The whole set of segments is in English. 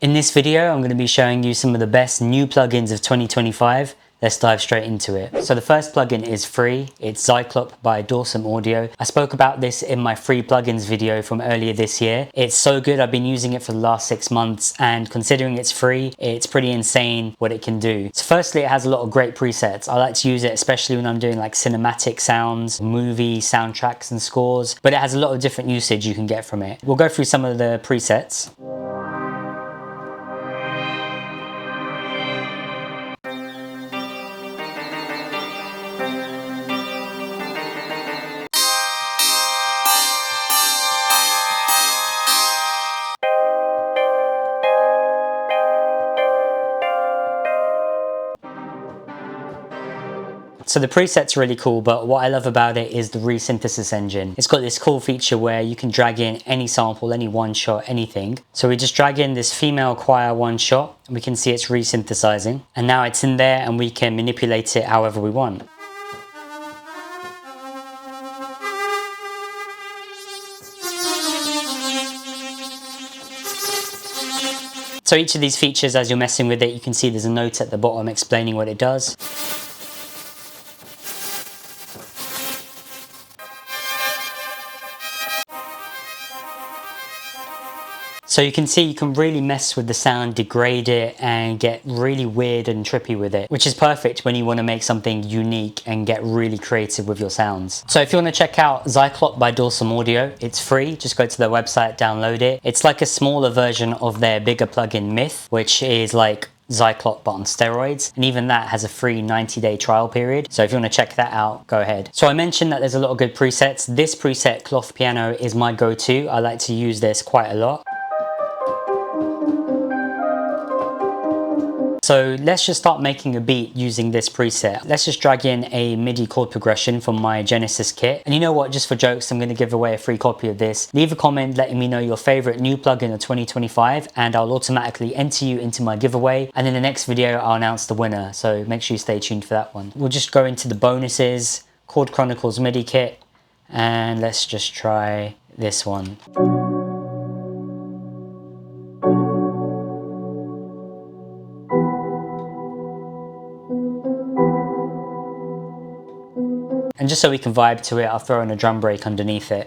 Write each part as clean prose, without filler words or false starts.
In this video, I'm going to be showing you some of the best new plugins of 2025. Let's dive straight into it. So the first plugin is free. It's Zyklop by Dawson Audio. I spoke about this in my free plugins video from earlier this year. It's so good. I've been using it for the last 6 months, and considering it's free, it's pretty insane what it can do. So firstly, it has a lot of great presets. I like to use it especially when I'm doing like cinematic sounds, movie soundtracks and scores, but it has a lot of different usage you can get from it. We'll go through some of the presets. So the preset's really cool, but what I love about it is the resynthesis engine. It's got this cool feature where you can drag in any sample, any one shot, anything. So we just drag in this female choir one shot, and we can see it's resynthesizing. And now it's in there and we can manipulate it however we want. So each of these features, as you're messing with it, you can see there's a note at the bottom explaining what it does. So you can see you can really mess with the sound, degrade it, and get really weird and trippy with it, which is perfect when you want to make something unique and get really creative with your sounds. So if you want to check out Zyklop by Dawson Audio, it's free. Just go to their website, download it. It's like a smaller version of their bigger plugin Myth, which is like Zyklop but on steroids, and even that has a free 90-day trial period. So if you want to check that out, go ahead. So I mentioned that there's a lot of good presets. This preset, Cloth Piano, is my go-to. I like to use this quite a lot. So let's just start making a beat using this preset. Let's just drag in a MIDI chord progression from my Genesis kit. And you know what, just for jokes, I'm going to give away a free copy of this. Leave a comment letting me know your favorite new plugin of 2025, and I'll automatically enter you into my giveaway. And in the next video, I'll announce the winner. So make sure you stay tuned for that one. We'll just go into the bonuses, Chord Chronicles MIDI kit, and let's just try this one. And just so we can vibe to it, I'll throw in a drum break underneath it.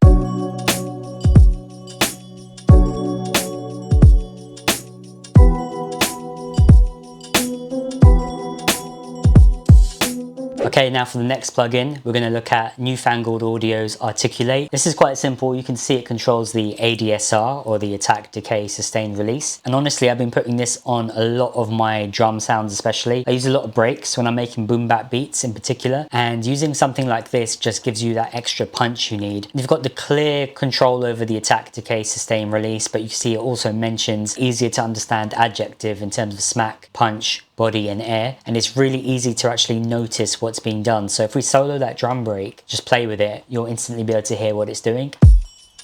Okay, now for the next plugin, we're going to look at Newfangled Audio's Articulate. This is quite simple. You can see it controls the ADSR, or the Attack, Decay, Sustain, Release. And honestly, I've been putting this on a lot of my drum sounds especially. I use a lot of breaks when I'm making boom bap beats in particular, and using something like this just gives you that extra punch you need. You've got the clear control over the Attack, Decay, Sustain, Release, but you see it also mentions easier to understand adjective in terms of smack, punch, body and air, and it's really easy to actually notice what's being done. So if we solo that drum break, just play with it, you'll instantly be able to hear what it's doing.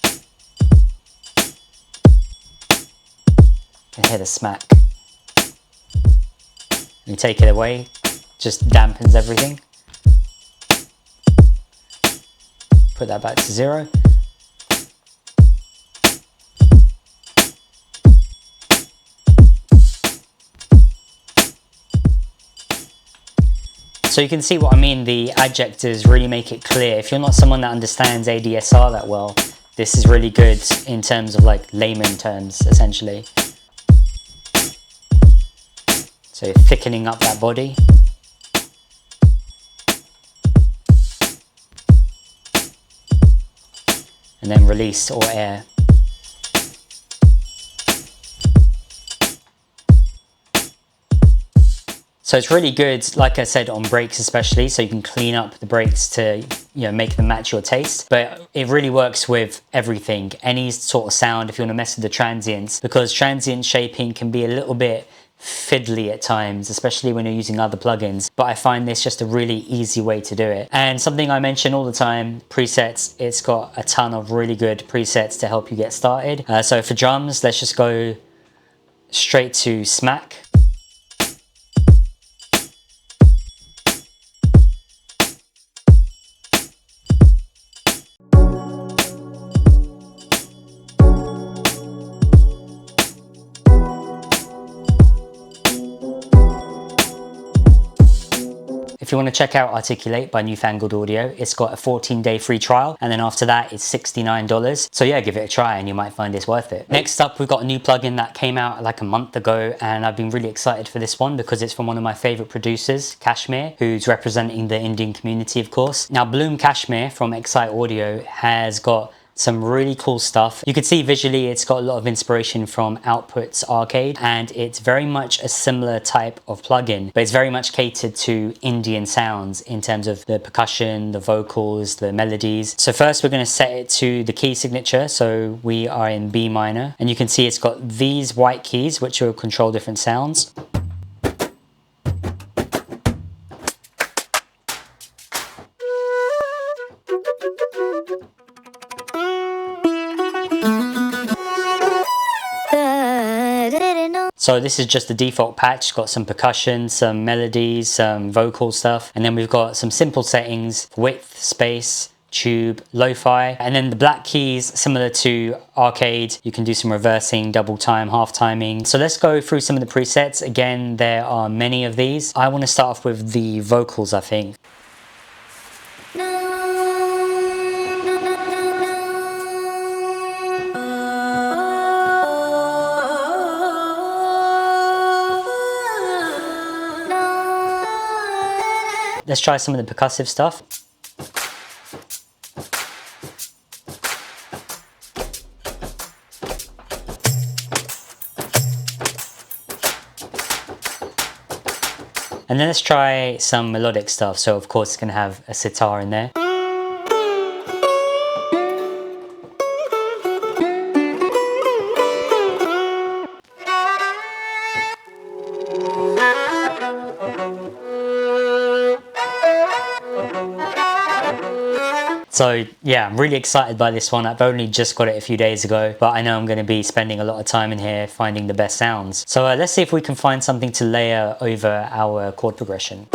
You can hear the smack. And you take it away, just dampens everything. Put that back to 0. So you can see what I mean, the adjectives really make it clear. If you're not someone that understands ADSR that well, this is really good in terms of like layman terms, essentially. So you're thickening up that body. And then release or air. So it's really good, like I said, on breaks especially, so you can clean up the breaks to, make them match your taste. But it really works with everything, any sort of sound if you want to mess with the transients, because transient shaping can be a little bit fiddly at times, especially when you're using other plugins. But I find this just a really easy way to do it. And something I mention all the time, presets, it's got a ton of really good presets to help you get started. So for drums, let's just go straight to smack. If you want to check out Articulate by Newfangled Audio, it's got a 14-day free trial, and then after that it's $69. So yeah, give it a try and you might find it's worth it. Next up, we've got a new plugin that came out like a month ago, and I've been really excited for this one because it's from one of my favorite producers, Kashmir, who's representing the Indian community, of course. Now, Bloom Kashmir from Excite Audio has got some really cool stuff. You can see visually it's got a lot of inspiration from Output's Arcade, and it's very much a similar type of plugin, but it's very much catered to Indian sounds in terms of the percussion, the vocals, the melodies. So first we're going to set it to the key signature. So we are in B minor, and you can see it's got these white keys which will control different sounds. So this is just the default patch. It's got some percussion, some melodies, some vocal stuff, and then we've got some simple settings: width, space, tube, lo-fi, and then the black keys similar to Arcade. You can do some reversing, double time, half timing. So let's go through some of the presets. Again, there are many of these. I want to start off with the vocals, I think. Let's try some of the percussive stuff. And then let's try some melodic stuff. So of course it's going to have a sitar in there. So yeah, I'm really excited by this one. I've only just got it a few days ago, but I know I'm going to be spending a lot of time in here finding the best sounds. So let's see if we can find something to layer over our chord progression.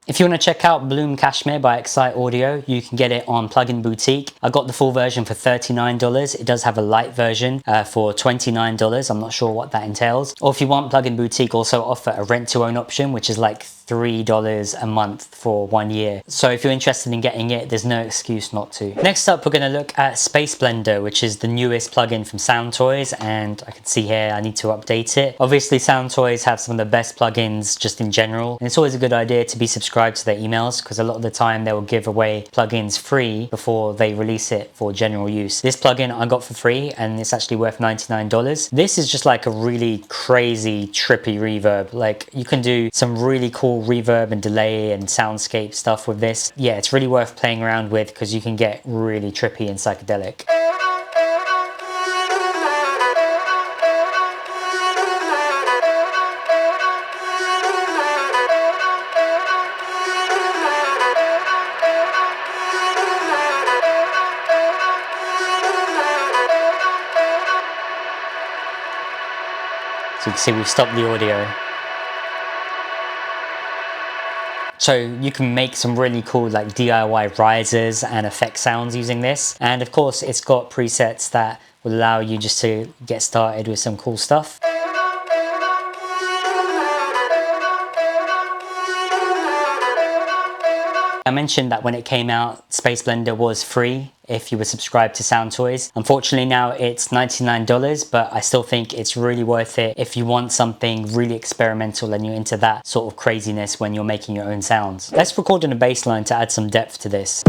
If you want to check out Bloom Kashmir by Excite Audio, you can get it on Plugin Boutique. I got the full version for $39. It does have a light version for $29. I'm not sure what that entails. Or if you want, Plugin Boutique also offer a rent to own option, which is like $3 a month for 1 year. So if you're interested in getting it, there's no excuse not to. Next up, we're going to look at Space Blender, which is the newest plugin from Soundtoys, and I can see here I need to update it. Obviously, Soundtoys have some of the best plugins just in general, and it's always a good idea to be subscribed to their emails because a lot of the time they will give away plugins free before they release it for general use. This plugin I got for free, and it's actually worth $99. This is just like a really crazy, trippy reverb. Like, you can do some really cool reverb and delay and soundscape stuff with this. Yeah, it's really worth playing around with because you can get really trippy and psychedelic. So you can see we've stopped the audio. So you can make some really cool like DIY risers and effect sounds using this. And of course it's got presets that will allow you just to get started with some cool stuff. I mentioned that when it came out, Space Blender was free if you were subscribed to Soundtoys. Unfortunately now it's $99, but I still think it's really worth it if you want something really experimental and you're into that sort of craziness when you're making your own sounds. Let's record in a bass line to add some depth to this.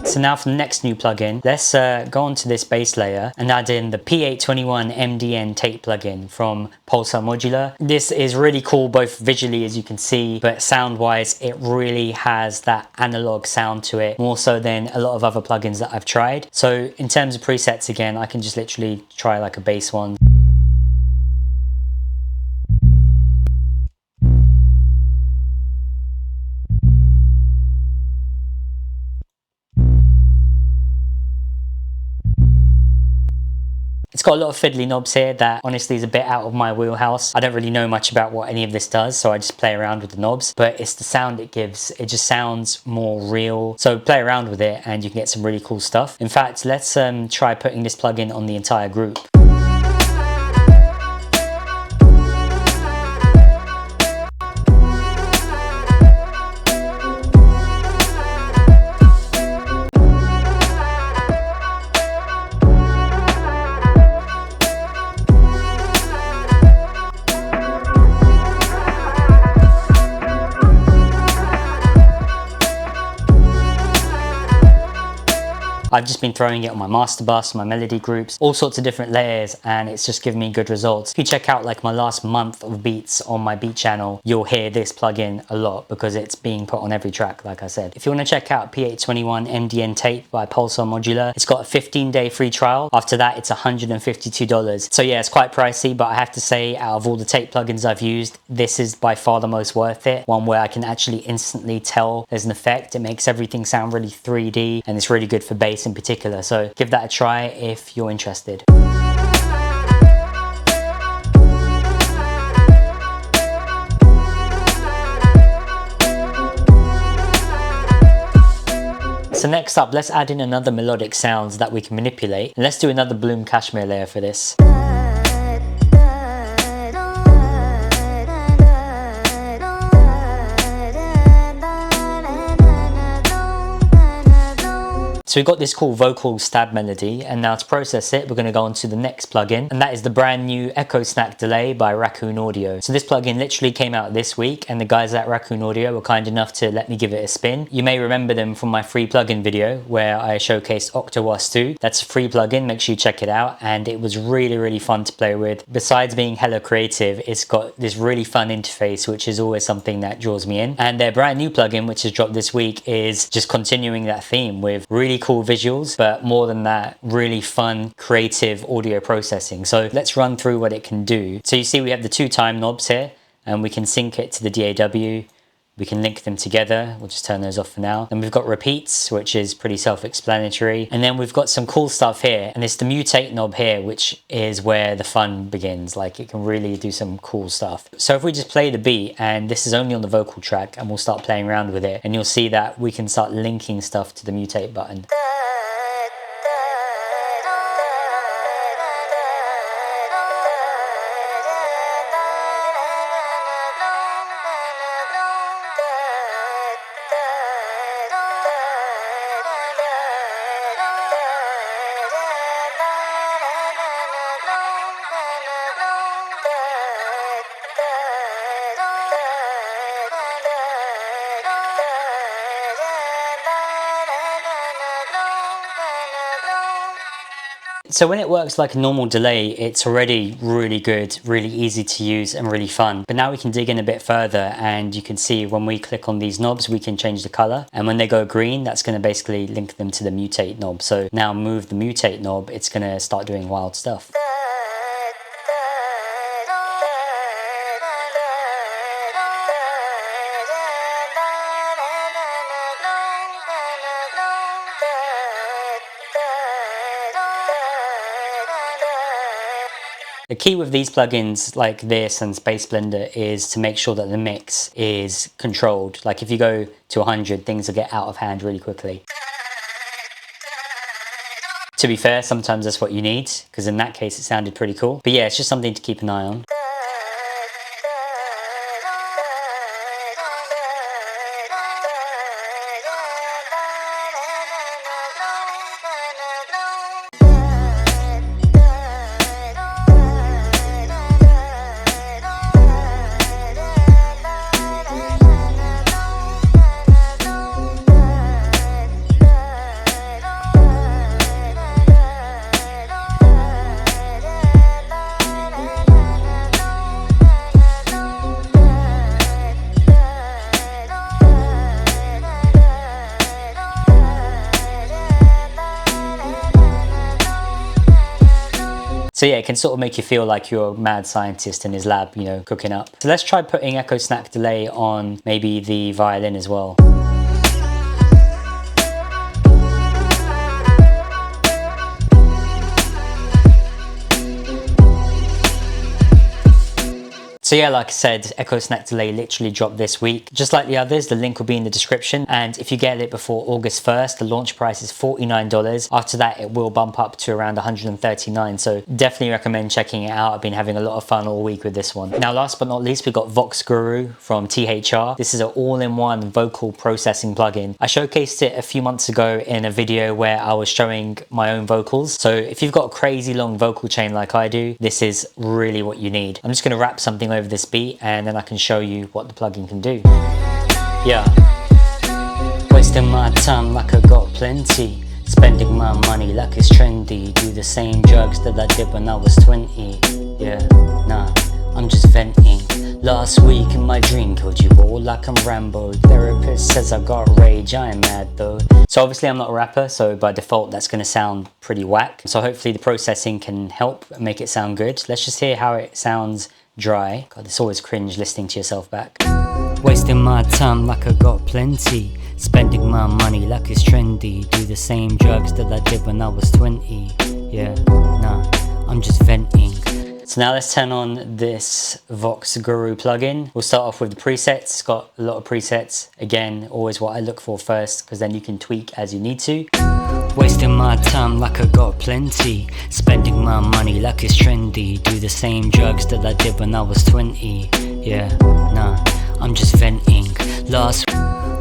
So now for the next new plugin, let's go onto this bass layer and add in the P821 MDN tape plugin from Pulsar Modular. This is really cool both visually, as you can see, but sound wise it really has that analog sound to it, more so than a lot of other plugins that I've tried. So in terms of presets, again, I can just literally try like a bass one. It's got a lot of fiddly knobs here that honestly is a bit out of my wheelhouse. I don't really know much about what any of this does, so I just play around with the knobs, but it's the sound it gives. It just sounds more real. So play around with it and you can get some really cool stuff. In fact, let's try putting this plugin on the entire group. I've just been throwing it on my master bus, my melody groups, all sorts of different layers, and it's just given me good results. If you check out like my last month of beats on my beat channel, you'll hear this plugin a lot because it's being put on every track, like I said. If you want to check out P821 MDN Tape by Pulsar Modular, it's got a 15-day free trial. After that, it's $152. So yeah, it's quite pricey, but I have to say, out of all the tape plugins I've used, this is by far the most worth it. One where I can actually instantly tell there's an effect. It makes everything sound really 3D, and it's really good for bass in particular, so give that a try if you're interested. So next up, let's add in another melodic sounds that we can manipulate, and let's do another Bloom Cashmere layer for this. So we've got this cool vocal stab melody, and now to process it, we're going to go on to the next plugin, and that is the brand new Echo Snack Delay by Raccoon Audio. So this plugin literally came out this week, and the guys at Raccoon Audio were kind enough to let me give it a spin. You may remember them from my free plugin video where I showcased Octawas 2. That's a free plugin, make sure you check it out, and it was really fun to play with. Besides being hella creative, it's got this really fun interface, which is always something that draws me in. And their brand new plugin, which has dropped this week, is just continuing that theme with really cool visuals, but more than that, really fun, creative audio processing. So let's run through what it can do. So you see we have the 2 time knobs here, and we can sync it to the DAW. We can link them together. We'll just turn those off for now. Then we've got repeats, which is pretty self-explanatory. And then we've got some cool stuff here. And it's the mutate knob here, which is where the fun begins. Like, it can really do some cool stuff. So if we just play the beat, and this is only on the vocal track, and we'll start playing around with it, and you'll see that we can start linking stuff to the mutate button. So when it works like a normal delay, it's already really good, really easy to use and really fun. But now we can dig in a bit further, and you can see when we click on these knobs, we can change the color. And when they go green, that's going to basically link them to the mutate knob. So now move the mutate knob, it's going to start doing wild stuff. The key with these plugins like this and Space Blender is to make sure that the mix is controlled. Like if you go to 100, things will get out of hand really quickly. To be fair, sometimes that's what you need, because in that case it sounded pretty cool. But yeah, it's just something to keep an eye on. So yeah, it can sort of make you feel like you're a mad scientist in his lab, you know, cooking up. So let's try putting Echo Snack Delay on maybe the violin as well. So yeah, like I said, Echo Snack Delay literally dropped this week. Just like the others, the link will be in the description. And if you get it before August 1st, the launch price is $49. After that, it will bump up to around $139. So definitely recommend checking it out. I've been having a lot of fun all week with this one. Now, last but not least, we've got Vox Guru from THR. This is an all-in-one vocal processing plugin. I showcased it a few months ago in a video where I was showing my own vocals. So if you've got a crazy long vocal chain like I do, this is really what you need. I'm just going to rap something over this beat and then I can show you what the plugin can do. Yeah. Wasting my time like I got plenty. Spending my money like it's trendy. Do the same drugs that I did when I was 20. Yeah, nah, I'm just venting. Last week in my dream killed you all like I'm Rambo. Therapist says I got rage, I am mad though. So obviously I'm not a rapper, so by default that's going to sound pretty whack. So hopefully the processing can help make it sound good. Let's just hear how it sounds dry. God, it's always cringe listening to yourself back. Wasting my time like I got plenty. Spending my money like it's trendy. Do the same drugs that I did when I was 20. Yeah, nah, I'm just venting. So now let's turn on this Vox Guru plugin. We'll start off with the presets. It's got a lot of presets. Again, always what I look for first, because then you can tweak as you need to. Wasting my time like I got plenty. Spending my money like it's trendy. Do the same drugs that I did when I was 20. Yeah, nah, I'm just venting.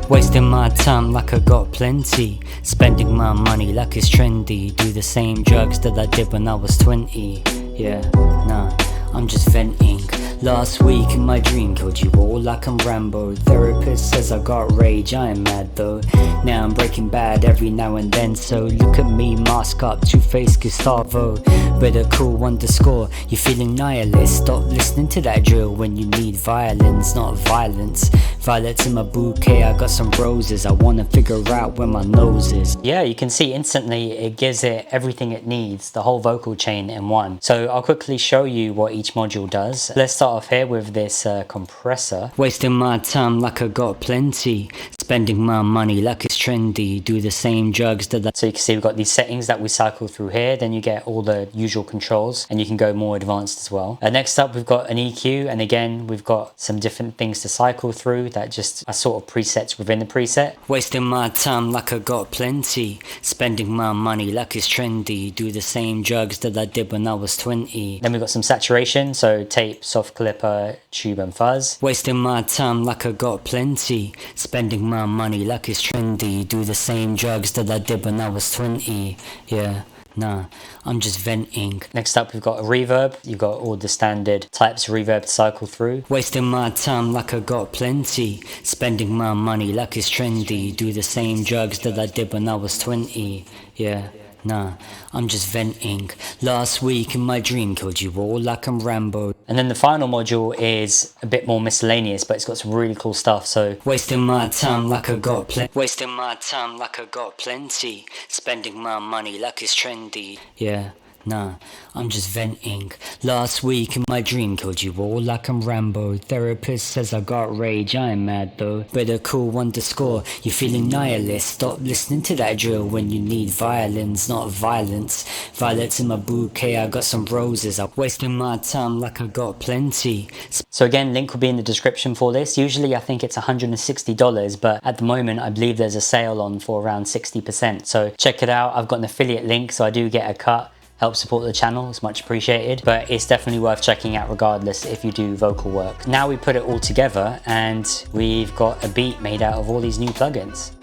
Wasting my time like I got plenty. Spending my money like it's trendy. Do the same drugs that I did when I was 20. Yeah, nah, I'm just venting. Last week in my dream killed you all like I'm Rambo. Therapist says I got rage, I am mad though. Now I'm breaking bad every now and then. So look at me, mask up, two-faced Gustavo. Better cool UndaSkore, you feeling nihilist. Stop listening to that drill when you need violence, not violence. Violets in my bouquet, I got some roses. I wanna figure out where my nose is. Yeah, you can see instantly it gives it everything it needs, the whole vocal chain in one. So I'll quickly show you what each module does. Let's start off here with this compressor. Wasting my time like I got plenty. Spending my money like it's trendy. Do the same drugs that I... So you can see we've got these settings that we cycle through here. Then you get all the usual controls and you can go more advanced as well. Next up we've got an EQ, and again we've got some different things to cycle through that just are sort of presets within the preset. Wasting my time like I got plenty. Spending my money like it's trendy. Do the same drugs that I did when I was 20. Then we've got some saturation, so tape, soft clipper, tube and fuzz. Wasting my time like I got plenty. Spending my money like it's trendy. Do the same drugs that I did when I was 20. Yeah, nah, I'm just venting. Next up we've got a reverb. You've got all the standard types of reverb to cycle through. Wasting my time like I got plenty. Spending my money like it's trendy. Do the same drugs that I did when I was 20. Yeah, nah, I'm just venting. Last week in my dream killed you all like I'm Rambo. And then the final module is a bit more miscellaneous, but it's got some really cool stuff. So wasting my time like I got wasting my time like I got plenty. Spending my money like it's trendy. Yeah, nah, I'm just venting. Last week in my dream killed you all like I'm Rambo. Therapist says I got rage, I am mad though. Better cool UndaSkore, you feeling nihilist. Stop listening to that drill when you need violence, not violence. Violets in my bouquet, I got some roses. I'm wasting my time like I got plenty. So again, link will be in the description for this. Usually I think it's $160, but at the moment I believe there's a sale on for around 60%. So check it out. I've got an affiliate link, so I do get a cut. Help support the channel, it's much appreciated, but it's definitely worth checking out regardless if you do vocal work. Now we put it all together and we've got a beat made out of all these new plugins.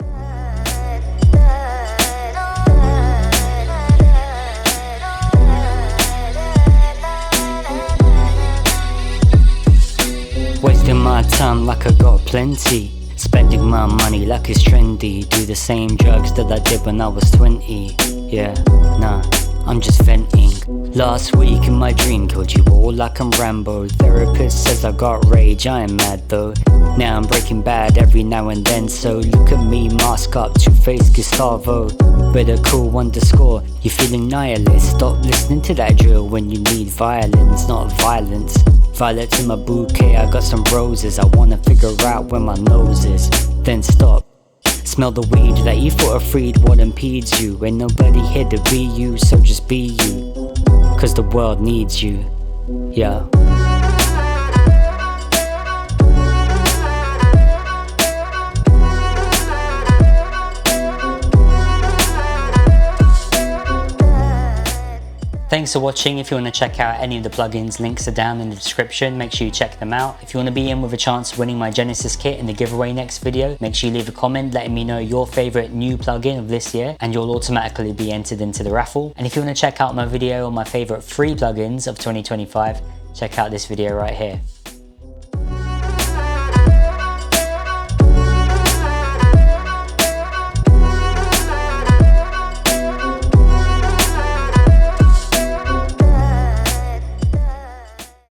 Wasting my time like I got plenty. Spending my money like it's trendy. Do the same drugs that I did when I was 20. Yeah, nah, I'm just venting. Last week in my dream killed you all like I'm Rambo. Therapist says I got rage, I am mad though. Now I'm breaking bad every now and then. So look at me, mask up, two-faced Gustavo. Better cool UndaSkore, you feeling nihilist. Stop listening to that drill when you need violence, not violence. Violets in my bouquet, I got some roses. I wanna figure out where my nose is. Then stop. Smell the weed that you thought are freed, what impedes you? Ain't nobody here to be you, so just be you. Cause the world needs you. Yeah. Thanks for watching. If you want to check out any of the plugins, links are down in the description. Make sure you check them out. If you want to be in with a chance of winning my Genesis kit in the giveaway next video, make sure you leave a comment letting me know your favorite new plugin of this year, and you'll automatically be entered into the raffle. And if you want to check out my video on my favorite free plugins of 2025, check out this video right here.